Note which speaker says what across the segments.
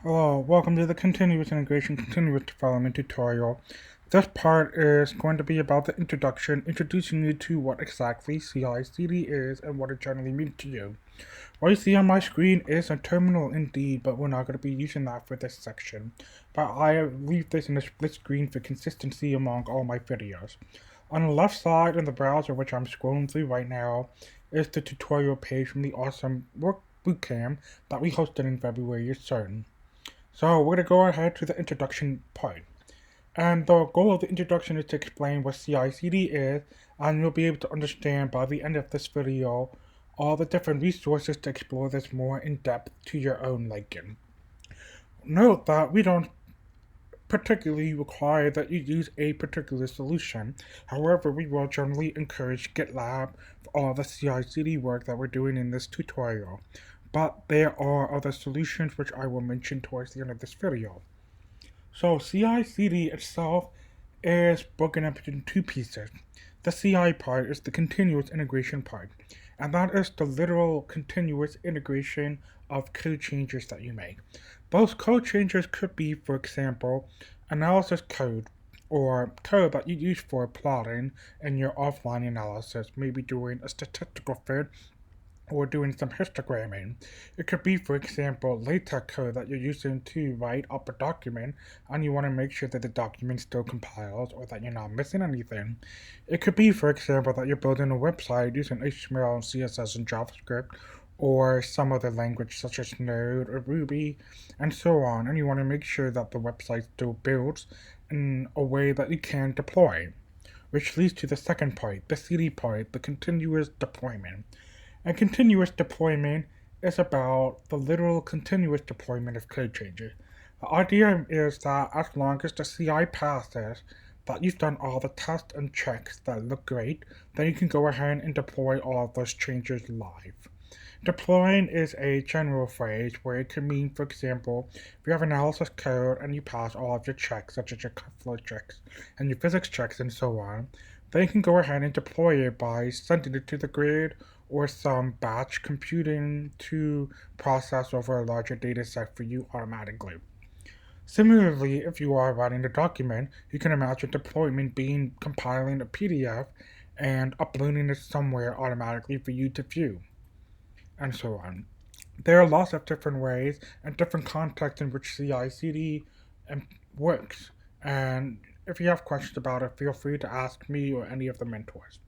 Speaker 1: Hello, welcome to the Continuous Integration Continuous Development tutorial. This part is going to be about the introduction, introducing you to what exactly CI/CD is and what it generally means to you. What you see on my screen is a terminal indeed, but we're not going to be using that for this section. But I leave this in a split screen for consistency among all my videos. On the left side in the browser, which I'm scrolling through right now, is the tutorial page from the awesome work bootcamp that we hosted in February is certain. So we're going to go ahead to the introduction part. And the goal of the introduction is to explain what CI/CD is, and you'll be able to understand by the end of this video all the different resources to explore this more in depth to your own liking. Note that we don't particularly require that you use a particular solution. However, we will generally encourage GitLab for all the CI/CD work that we're doing in this tutorial. But there are other solutions which I will mention towards the end of this video. So CI/CD itself is broken up into two pieces. The CI part is the continuous integration part, and that is the literal continuous integration of code changes that you make. Those code changes could be, for example, analysis code, or code that you use for plotting in your offline analysis, maybe doing a statistical fit or doing some histogramming. It could be, for example, LaTeX code that you're using to write up a document and you want to make sure that the document still compiles or that you're not missing anything. It could be, for example, that you're building a website using HTML, CSS, and JavaScript or some other language such as Node or Ruby and so on, and you want to make sure that the website still builds in a way that you can deploy. Which leads to the second part, the CD part, the continuous deployment. And continuous deployment is about the literal continuous deployment of code changes. The idea is that as long as the CI passes, that you've done all the tests and checks that look great, then you can go ahead and deploy all of those changes live. Deploying is a general phrase where it can mean, for example, if you have analysis code and you pass all of your checks, such as your flow checks and your physics checks and so on, then you can go ahead and deploy it by sending it to the grid or some batch computing to process over a larger data set for you automatically. Similarly, if you are writing a document, you can imagine deployment being compiling a PDF and uploading it somewhere automatically for you to view, and so on. There are lots of different ways and different contexts in which CI/CD works, and if you have questions about it, feel free to ask me or any of the mentors.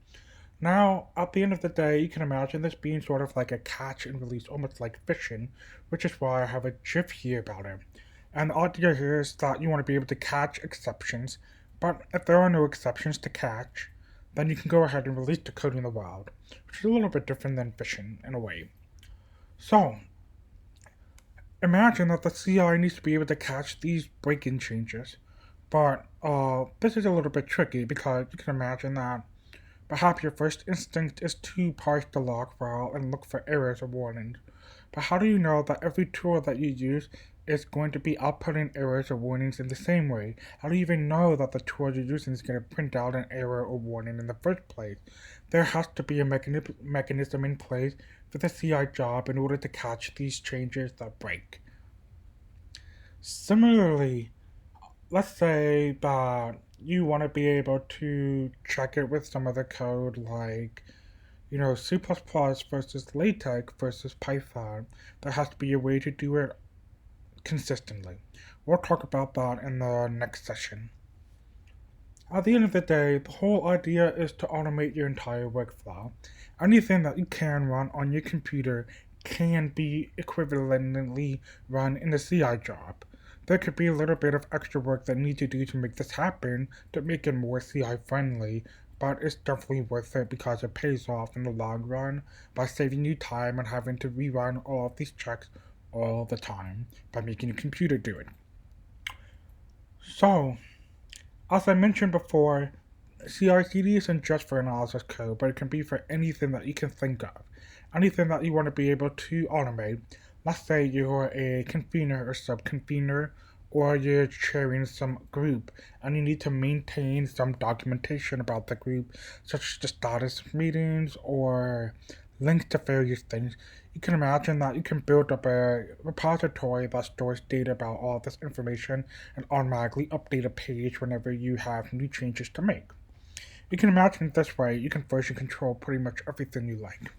Speaker 1: Now, at the end of the day, you can imagine this being sort of like a catch and release, almost like fishing, which is why I have a GIF here about it. And the idea here is that you want to be able to catch exceptions, but if there are no exceptions to catch, then you can go ahead and release the code in the wild, which is a little bit different than fishing in a way. So, imagine that the CI needs to be able to catch these break-in changes, but this is a little bit tricky because you can imagine that perhaps your first instinct is to parse the log file and look for errors or warnings. But how do you know that every tool that you use is going to be outputting errors or warnings in the same way? How do you even know that the tool you're using is going to print out an error or warning in the first place? There has to be a mechanism in place for the CI job in order to catch these changes that break. Similarly, let's say that you want to be able to check it with some other code like, C++ versus LaTeX versus Python. There has to be a way to do it consistently. We'll talk about that in the next session. At the end of the day, the whole idea is to automate your entire workflow. Anything that you can run on your computer can be equivalently run in the CI job. There could be a little bit of extra work that needs to do to make this happen, to make it more CI friendly, but it's definitely worth it because it pays off in the long run by saving you time and having to rerun all of these checks all the time by making your computer do it. So, as I mentioned before, CI/CD isn't just for analysis code, but it can be for anything that you can think of. Anything that you want to be able to automate. Let's say you're a convener or sub-convener, or you're chairing some group, and you need to maintain some documentation about the group, such as the status of meetings, or links to various things, you can imagine that you can build up a repository that stores data about all this information and automatically update a page whenever you have new changes to make. You can imagine it this way, you can version control pretty much everything you like.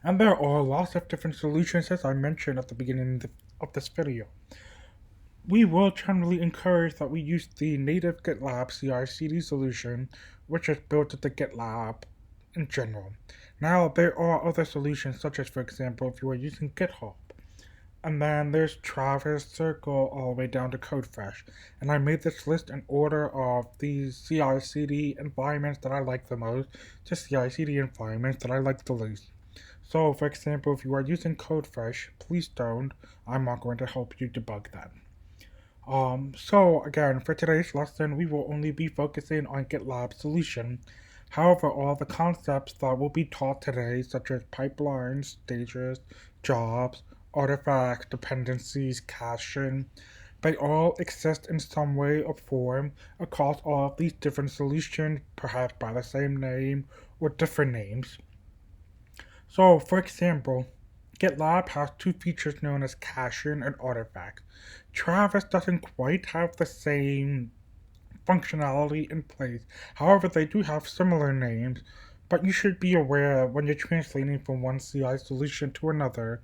Speaker 1: And there are lots of different solutions, as I mentioned at the beginning of this video. We will generally encourage that we use the native GitLab CI/CD solution, which is built into GitLab in general. Now, there are other solutions, such as, for example, if you are using GitHub. And then there's Travis, Circle, all the way down to CodeFresh. And I made this list in order of the CI/CD environments that I like the most to CI/CD environments that I like the least. So, for example, if you are using CodeFresh, please don't. I'm not going to help you debug that. So again, for today's lesson, we will only be focusing on GitLab solution. However, all the concepts that will be taught today, such as pipelines, stages, jobs, artifacts, dependencies, caching, they all exist in some way or form across all of these different solutions, perhaps by the same name or different names. So, for example, GitLab has two features known as caching and artifact. Travis doesn't quite have the same functionality in place. However, they do have similar names, but you should be aware when you're translating from one CI solution to another,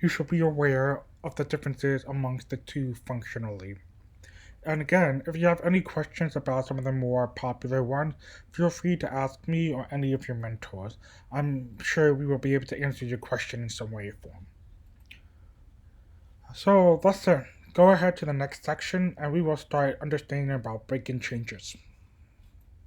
Speaker 1: you should be aware of the differences amongst the two functionally. And again, if you have any questions about some of the more popular ones, feel free to ask me or any of your mentors. I'm sure we will be able to answer your question in some way or form. So that's it. Go ahead to the next section and we will start understanding about breaking changes.